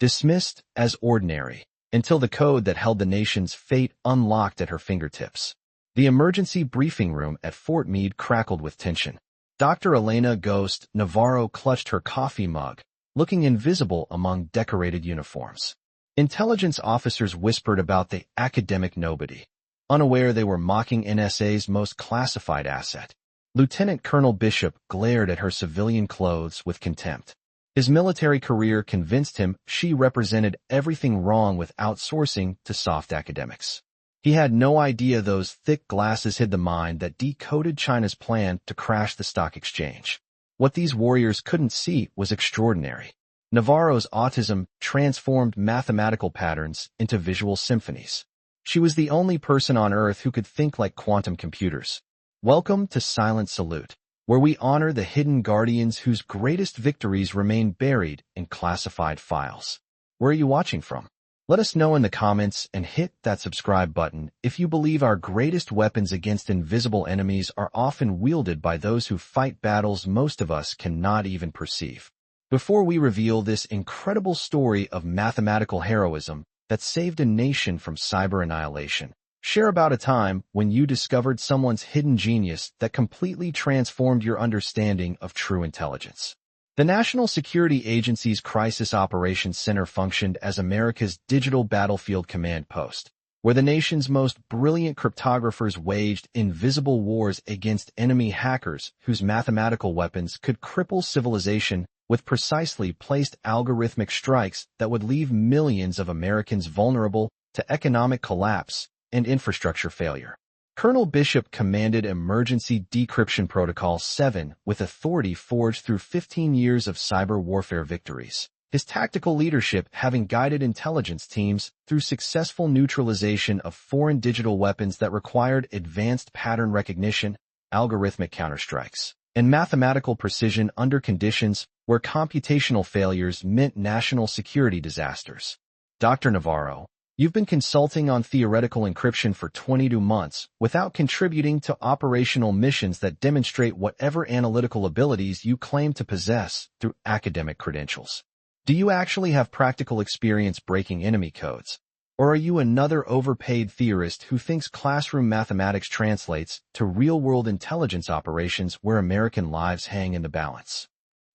dismissed as ordinary, until the code that held the nation's fate unlocked at her fingertips. The emergency briefing room at Fort Meade crackled with tension. Dr. Elena Ghost Navarro clutched her coffee mug, looking invisible among decorated uniforms. Intelligence officers whispered about the academic nobody, unaware they were mocking NSA's most classified asset. Lieutenant Colonel Bishop glared at her civilian clothes with contempt. His military career convinced him she represented everything wrong with outsourcing to soft academics. He had no idea those thick glasses hid the mind that decoded China's plan to crash the stock exchange. What these warriors couldn't see was extraordinary. Navarro's autism transformed mathematical patterns into visual symphonies. She was the only person on Earth who could think like quantum computers. Welcome to Silent Salute, where we honor the hidden guardians whose greatest victories remain buried in classified files. Where are you watching from? Let us know in the comments and hit that subscribe button if you believe our greatest weapons against invisible enemies are often wielded by those who fight battles most of us cannot even perceive. Before we reveal this incredible story of mathematical heroism that saved a nation from cyber annihilation, share about a time when you discovered someone's hidden genius that completely transformed your understanding of true intelligence. The National Security Agency's Crisis Operations Center functioned as America's digital battlefield command post, where the nation's most brilliant cryptographers waged invisible wars against enemy hackers whose mathematical weapons could cripple civilization with precisely placed algorithmic strikes that would leave millions of Americans vulnerable to economic collapse and infrastructure failure. Colonel Bishop commanded Emergency Decryption Protocol 7 with authority forged through 15 years of cyber warfare victories, his tactical leadership having guided intelligence teams through successful neutralization of foreign digital weapons that required advanced pattern recognition, algorithmic counterstrikes, and mathematical precision under conditions where computational failures meant national security disasters. Dr. Navarro, you've been consulting on theoretical encryption for 22 months without contributing to operational missions that demonstrate whatever analytical abilities you claim to possess through academic credentials. Do you actually have practical experience breaking enemy codes? Or are you another overpaid theorist who thinks classroom mathematics translates to real-world intelligence operations where American lives hang in the balance?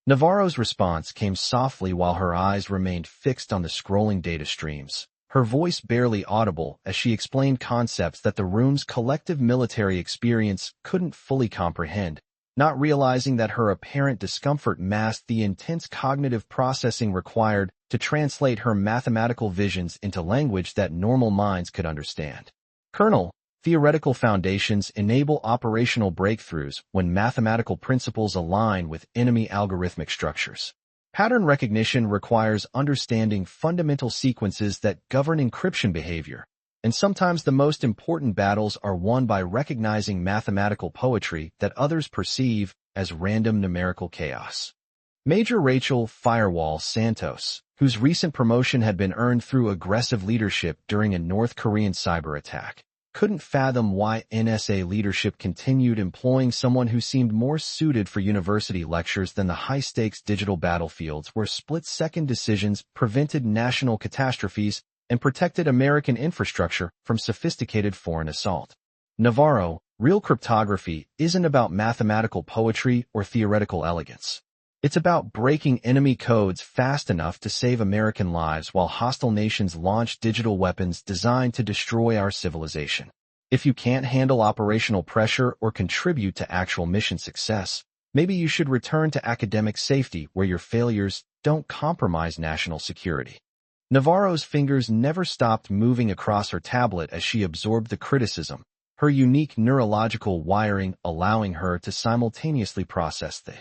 Navarro's response came softly while her eyes remained fixed on the scrolling data streams, her voice barely audible as she explained concepts that the room's collective military experience couldn't fully comprehend, not realizing that her apparent discomfort masked the intense cognitive processing required to translate her mathematical visions into language that normal minds could understand. Colonel, theoretical foundations enable operational breakthroughs when mathematical principles align with enemy algorithmic structures. Pattern recognition requires understanding fundamental sequences that govern encryption behavior, and sometimes the most important battles are won by recognizing mathematical poetry that others perceive as random numerical chaos. Major Rachel Firewall Santos, whose recent promotion had been earned through aggressive leadership during a North Korean cyber attack, couldn't fathom why NSA leadership continued employing someone who seemed more suited for university lectures than the high-stakes digital battlefields where split-second decisions prevented national catastrophes and protected American infrastructure from sophisticated foreign assault. Navarro, real cryptography isn't about mathematical poetry or theoretical elegance. It's about breaking enemy codes fast enough to save American lives while hostile nations launch digital weapons designed to destroy our civilization. If you can't handle operational pressure or contribute to actual mission success, maybe you should return to academic safety where your failures don't compromise national security. Navarro's fingers never stopped moving across her tablet as she absorbed the criticism, her unique neurological wiring allowing her to simultaneously process the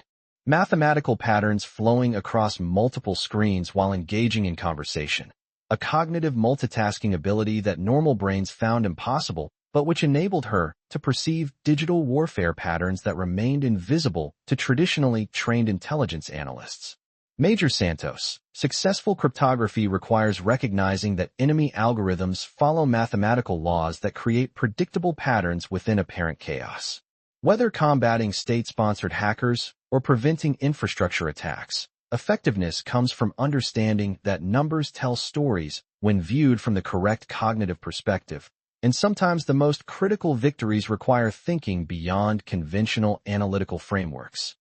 mathematical patterns flowing across multiple screens while engaging in conversation, a cognitive multitasking ability that normal brains found impossible, but which enabled her to perceive digital warfare patterns that remained invisible to traditionally trained intelligence analysts. Major Santos, successful cryptography requires recognizing that enemy algorithms follow mathematical laws that create predictable patterns within apparent chaos. Whether combating state-sponsored hackers or preventing infrastructure attacks, Effectiveness comes from understanding that numbers tell stories when viewed from the correct cognitive perspective, and sometimes the most critical victories require thinking beyond conventional analytical frameworks.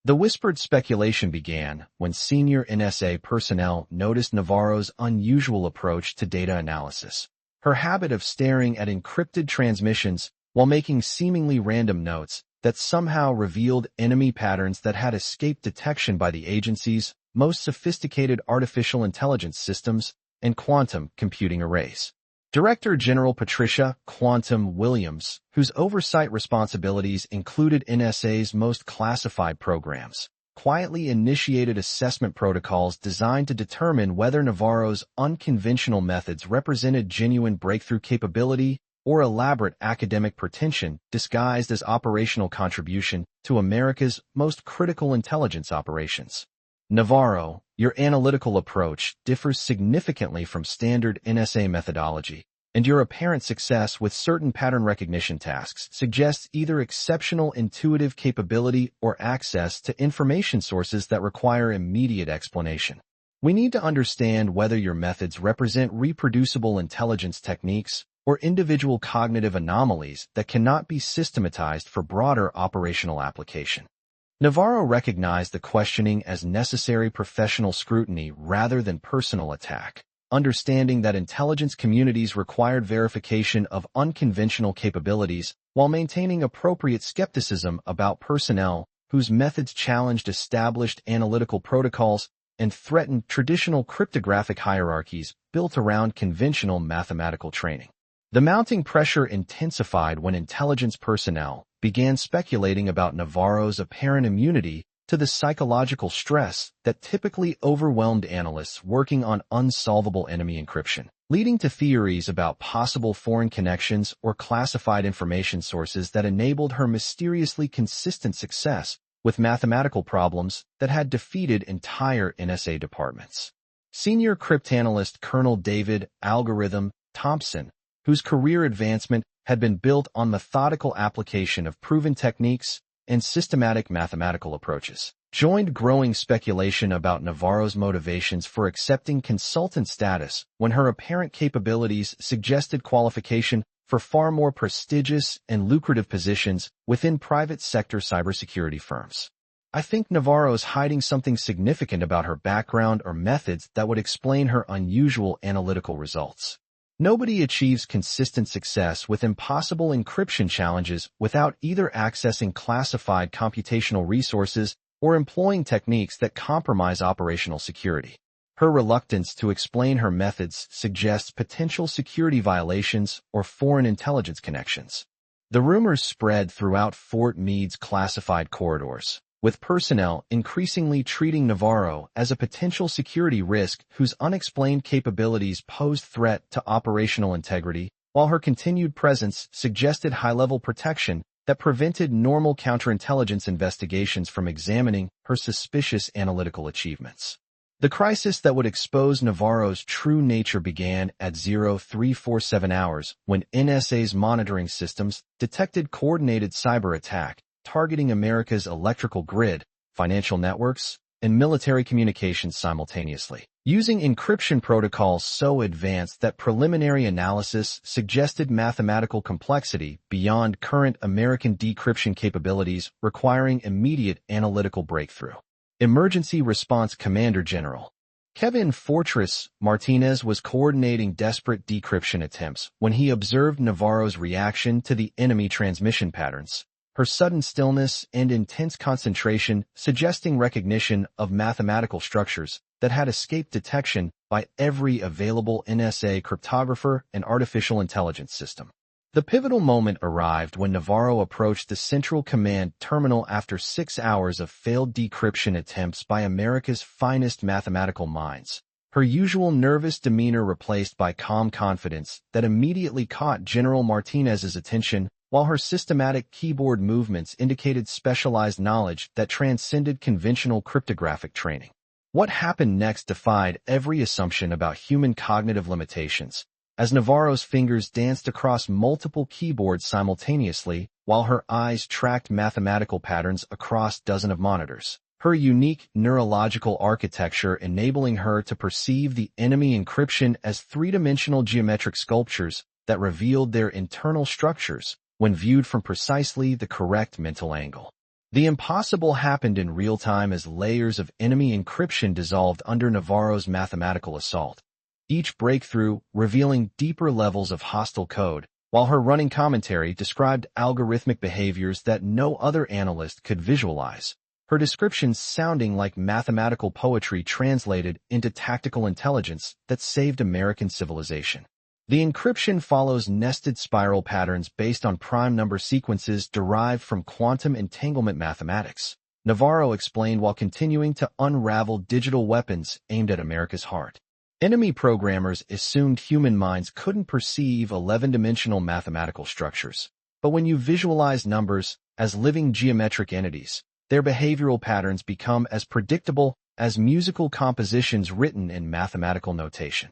The whispered speculation began when senior NSA personnel noticed Navarro's unusual approach to data analysis. Her habit of staring at encrypted transmissions while making seemingly random notes that somehow revealed enemy patterns that had escaped detection by the agency's most sophisticated artificial intelligence systems and quantum computing arrays. Director General Patricia Quantum Williams, whose oversight responsibilities included NSA's most classified programs, quietly initiated assessment protocols designed to determine whether Navarro's unconventional methods represented genuine breakthrough capability or elaborate academic pretension disguised as operational contribution to America's most critical intelligence operations. Navarro, your analytical approach differs significantly from standard NSA methodology, and your apparent success with certain pattern recognition tasks suggests either exceptional intuitive capability or access to information sources that require immediate explanation. We need to understand whether your methods represent reproducible intelligence techniques or individual cognitive anomalies that cannot be systematized for broader operational application. Navarro recognized the questioning as necessary professional scrutiny rather than personal attack, understanding that intelligence communities required verification of unconventional capabilities while maintaining appropriate skepticism about personnel whose methods challenged established analytical protocols and threatened traditional cryptographic hierarchies built around conventional mathematical training. The mounting pressure intensified when intelligence personnel began speculating about Navarro's apparent immunity to the psychological stress that typically overwhelmed analysts working on unsolvable enemy encryption, leading to theories about possible foreign connections or classified information sources that enabled her mysteriously consistent success with mathematical problems that had defeated entire NSA departments. Senior cryptanalyst Colonel David Algorithm Thompson, whose career advancement had been built on methodical application of proven techniques and systematic mathematical approaches, joined growing speculation about Navarro's motivations for accepting consultant status when her apparent capabilities suggested qualification for far more prestigious and lucrative positions within private sector cybersecurity firms. I think Navarro's hiding something significant about her background or methods that would explain her unusual analytical results. Nobody achieves consistent success with impossible encryption challenges without either accessing classified computational resources or employing techniques that compromise operational security. Her reluctance to explain her methods suggests potential security violations or foreign intelligence connections. The rumors spread throughout Fort Meade's classified corridors, with personnel increasingly treating Navarro as a potential security risk whose unexplained capabilities posed threat to operational integrity, while her continued presence suggested high-level protection that prevented normal counterintelligence investigations from examining her suspicious analytical achievements. The crisis that would expose Navarro's true nature began at 0347 hours when NSA's monitoring systems detected coordinated cyber attack targeting America's electrical grid, financial networks, and military communications simultaneously. Using encryption protocols so advanced that preliminary analysis suggested mathematical complexity beyond current American decryption capabilities requiring immediate analytical breakthrough. Emergency Response Commander General Kevin Fortress Martinez was coordinating desperate decryption attempts when he observed Navarro's reaction to the enemy transmission patterns. Her sudden stillness and intense concentration suggesting recognition of mathematical structures that had escaped detection by every available NSA cryptographer and artificial intelligence system. The pivotal moment arrived when Navarro approached the Central Command terminal after 6 hours of failed decryption attempts by America's finest mathematical minds, her usual nervous demeanor replaced by calm confidence that immediately caught General Martinez's attention, while her systematic keyboard movements indicated specialized knowledge that transcended conventional cryptographic training. What happened next defied every assumption about human cognitive limitations, as Navarro's fingers danced across multiple keyboards simultaneously while her eyes tracked mathematical patterns across dozens of monitors. her unique neurological architecture enabling her to perceive the enemy encryption as three-dimensional geometric sculptures that revealed their internal structures when viewed from precisely the correct mental angle. The impossible happened in real time as layers of enemy encryption dissolved under Navarro's mathematical assault, each breakthrough revealing deeper levels of hostile code, while her running commentary described algorithmic behaviors that no other analyst could visualize, her descriptions sounding like mathematical poetry translated into tactical intelligence that saved American civilization. The encryption follows nested spiral patterns based on prime number sequences derived from quantum entanglement mathematics, Navarro explained while continuing to unravel digital weapons aimed at America's heart. Enemy programmers assumed human minds couldn't perceive 11-dimensional mathematical structures, but when you visualize numbers as living geometric entities, their behavioral patterns become as predictable as musical compositions written in mathematical notation.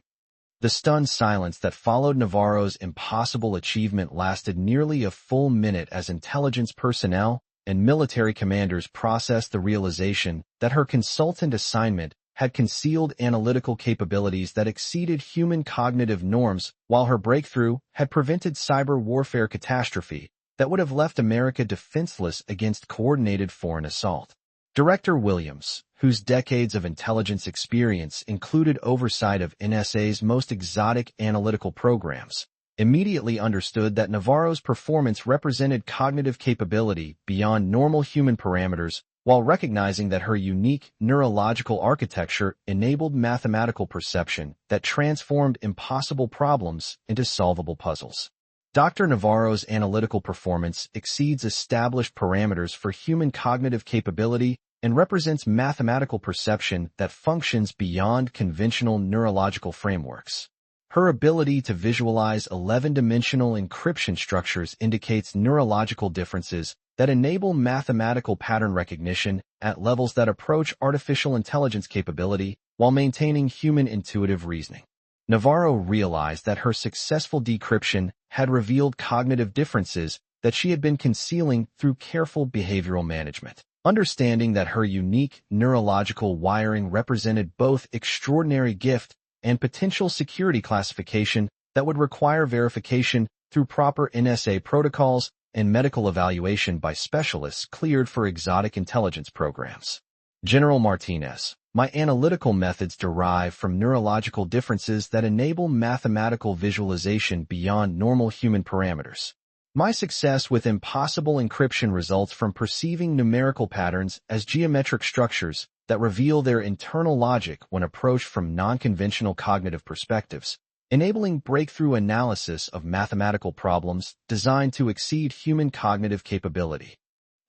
The stunned silence that followed Navarro's impossible achievement lasted nearly a full minute as intelligence personnel and military commanders processed the realization that her consultant assignment had concealed analytical capabilities that exceeded human cognitive norms, while her breakthrough had prevented cyber warfare catastrophe that would have left America defenseless against coordinated foreign assault. Director Williams, whose decades of intelligence experience included oversight of NSA's most exotic analytical programs, immediately understood that Navarro's performance represented cognitive capability beyond normal human parameters, while recognizing that her unique neurological architecture enabled mathematical perception that transformed impossible problems into solvable puzzles. Dr. Navarro's analytical performance exceeds established parameters for human cognitive capability and represents mathematical perception that functions beyond conventional neurological frameworks. Her ability to visualize 11-dimensional encryption structures indicates neurological differences that enable mathematical pattern recognition at levels that approach artificial intelligence capability while maintaining human intuitive reasoning. Navarro realized that her successful decryption had revealed cognitive differences that she had been concealing through careful behavioral management. Understanding that her unique neurological wiring represented both extraordinary gift and potential security classification that would require verification through proper NSA protocols and medical evaluation by specialists cleared for exotic intelligence programs. General Martinez, my analytical methods derive from neurological differences that enable mathematical visualization beyond normal human parameters. My success with impossible encryption results from perceiving numerical patterns as geometric structures that reveal their internal logic when approached from non-conventional cognitive perspectives, enabling breakthrough analysis of mathematical problems designed to exceed human cognitive capability.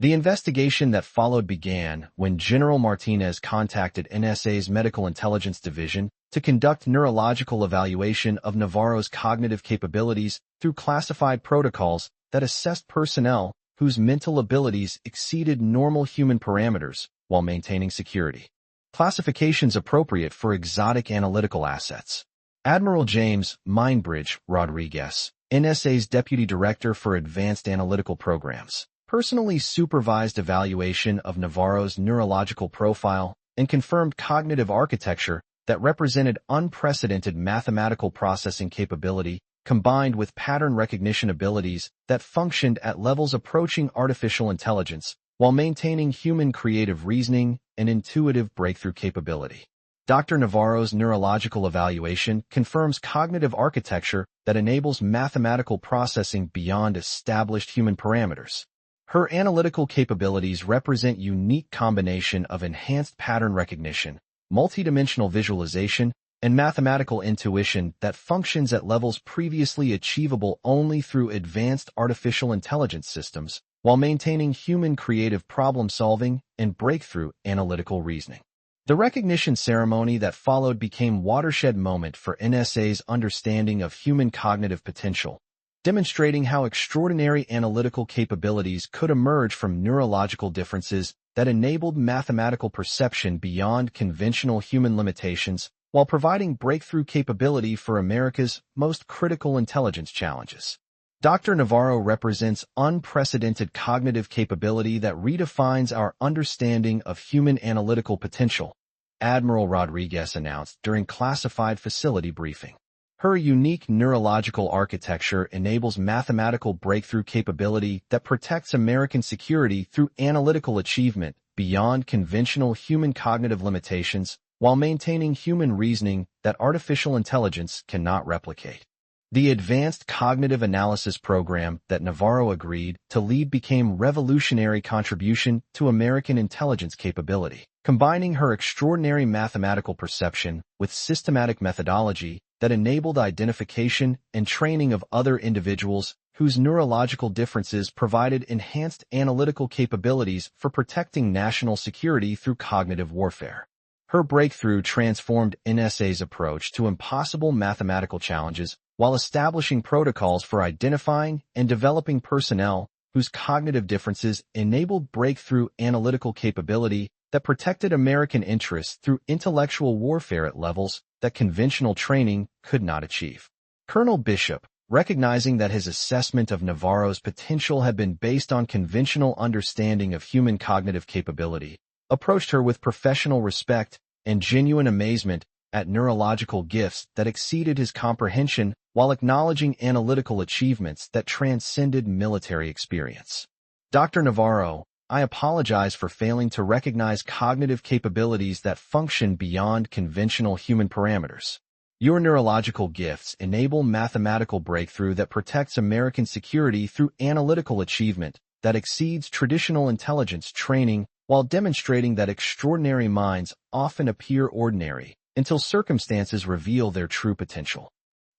The investigation that followed began when General Martinez contacted NSA's Medical Intelligence Division to conduct neurological evaluation of Navarro's cognitive capabilities through classified protocols that assessed personnel whose mental abilities exceeded normal human parameters while maintaining security. Classifications appropriate for exotic analytical assets. Admiral James Mindbridge Rodriguez, NSA's Deputy Director for Advanced Analytical Programs, personally supervised evaluation of Navarro's neurological profile and confirmed cognitive architecture that represented unprecedented mathematical processing capability combined with pattern recognition abilities that functioned at levels approaching artificial intelligence while maintaining human creative reasoning and intuitive breakthrough capability. Dr. Navarro's neurological evaluation confirms cognitive architecture that enables mathematical processing beyond established human parameters. Her analytical capabilities represent a unique combination of enhanced pattern recognition, multidimensional visualization, and mathematical intuition that functions at levels previously achievable only through advanced artificial intelligence systems, while maintaining human creative problem-solving and breakthrough analytical reasoning. The recognition ceremony that followed became a watershed moment for NSA's understanding of human cognitive potential, demonstrating how extraordinary analytical capabilities could emerge from neurological differences that enabled mathematical perception beyond conventional human limitations while providing breakthrough capability for America's most critical intelligence challenges. Dr. Navarro represents unprecedented cognitive capability that redefines our understanding of human analytical potential, Admiral Rodriguez announced during classified facility briefing. Her unique neurological architecture enables mathematical breakthrough capability that protects American security through analytical achievement beyond conventional human cognitive limitations while maintaining human reasoning that artificial intelligence cannot replicate. The Advanced Cognitive Analysis program that Navarro agreed to lead became revolutionary contribution to American intelligence capability, combining her extraordinary mathematical perception with systematic methodology that enabled identification and training of other individuals whose neurological differences provided enhanced analytical capabilities for protecting national security through cognitive warfare. Her breakthrough transformed NSA's approach to impossible mathematical challenges while establishing protocols for identifying and developing personnel whose cognitive differences enabled breakthrough analytical capability that protected American interests through intellectual warfare at levels that conventional training could not achieve. Colonel Bishop, recognizing that his assessment of Navarro's potential had been based on conventional understanding of human cognitive capability, approached her with professional respect and genuine amazement at neurological gifts that exceeded his comprehension while acknowledging analytical achievements that transcended military experience. Dr. Navarro, I apologize for failing to recognize cognitive capabilities that function beyond conventional human parameters. Your neurological gifts enable mathematical breakthrough that protects American security through analytical achievement that exceeds traditional intelligence training while demonstrating that extraordinary minds often appear ordinary until circumstances reveal their true potential.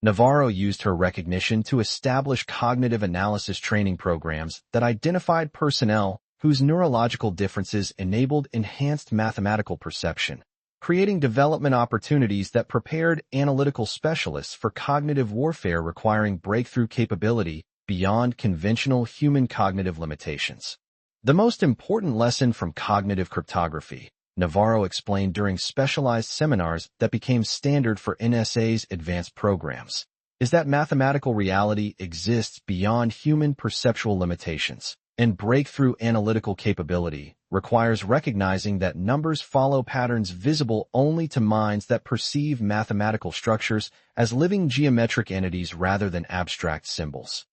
Navarro used her recognition to establish cognitive analysis training programs that identified personnel whose neurological differences enabled enhanced mathematical perception, creating development opportunities that prepared analytical specialists for cognitive warfare requiring breakthrough capability beyond conventional human cognitive limitations. The most important lesson from cognitive cryptography, Navarro explained during specialized seminars that became standard for NSA's advanced programs, is that mathematical reality exists beyond human perceptual limitations, and breakthrough analytical capability requires recognizing that numbers follow patterns visible only to minds that perceive mathematical structures as living geometric entities rather than abstract symbols.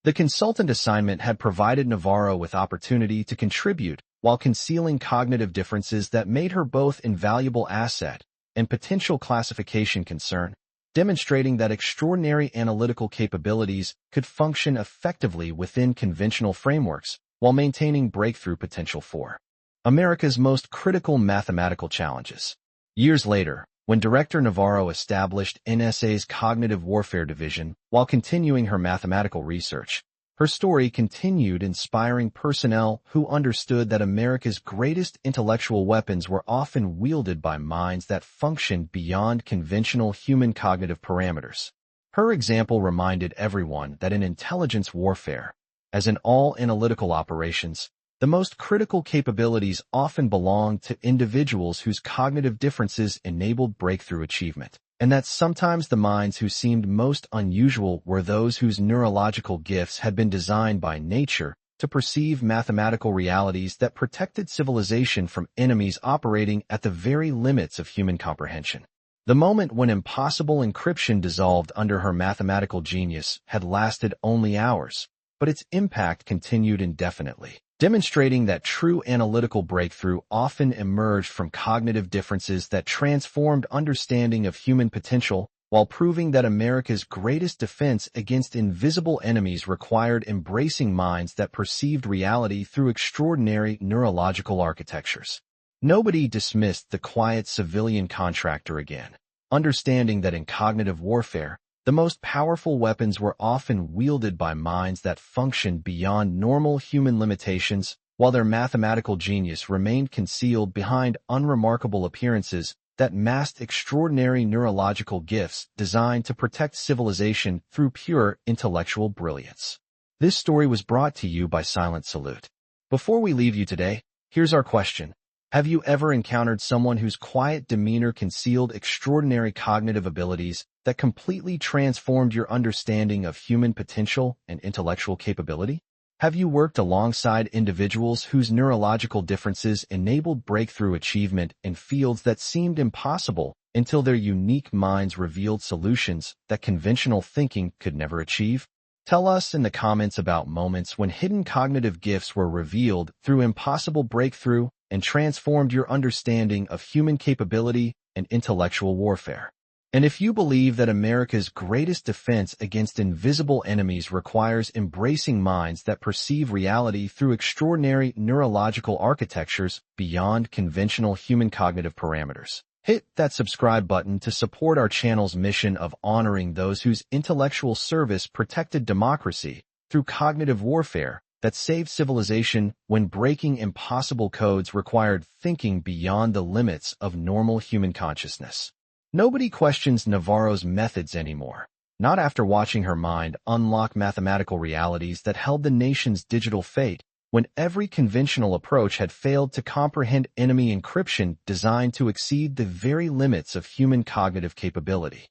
The consultant assignment had provided Navarro with opportunity to contribute while concealing cognitive differences that made her both invaluable asset and potential classification concern, demonstrating that extraordinary analytical capabilities could function effectively within conventional frameworks while maintaining breakthrough potential for America's most critical mathematical challenges. Years later, when Director Navarro established NSA's Cognitive Warfare Division while continuing her mathematical research, her story continued inspiring personnel who understood that America's greatest intellectual weapons were often wielded by minds that functioned beyond conventional human cognitive parameters. Her example reminded everyone that in intelligence warfare, as in all analytical operations, the most critical capabilities often belong to individuals whose cognitive differences enabled breakthrough achievement, and that sometimes the minds who seemed most unusual were those whose neurological gifts had been designed by nature to perceive mathematical realities that protected civilization from enemies operating at the very limits of human comprehension. The moment when impossible encryption dissolved under her mathematical genius had lasted only hours, but its impact continued indefinitely, demonstrating that true analytical breakthrough often emerged from cognitive differences that transformed understanding of human potential, while proving that America's greatest defense against invisible enemies required embracing minds that perceived reality through extraordinary neurological architectures. Nobody dismissed the quiet civilian contractor again, understanding that in cognitive warfare, the most powerful weapons were often wielded by minds that functioned beyond normal human limitations, while their mathematical genius remained concealed behind unremarkable appearances that masked extraordinary neurological gifts designed to protect civilization through pure intellectual brilliance. This story was brought to you by Silent Salute. Before we leave you today, here's our question. Have you ever encountered someone whose quiet demeanor concealed extraordinary cognitive abilities that completely transformed your understanding of human potential and intellectual capability? Have you worked alongside individuals whose neurological differences enabled breakthrough achievement in fields that seemed impossible until their unique minds revealed solutions that conventional thinking could never achieve? Tell us in the comments about moments when hidden cognitive gifts were revealed through impossible breakthrough and transformed your understanding of human capability and intellectual warfare. And if you believe that America's greatest defense against invisible enemies requires embracing minds that perceive reality through extraordinary neurological architectures beyond conventional human cognitive parameters, hit that subscribe button to support our channel's mission of honoring those whose intellectual service protected democracy through cognitive warfare that saved civilization when breaking impossible codes required thinking beyond the limits of normal human consciousness. Nobody questions Navarro's methods anymore, not after watching her mind unlock mathematical realities that held the nation's digital fate when every conventional approach had failed to comprehend enemy encryption designed to exceed the very limits of human cognitive capability.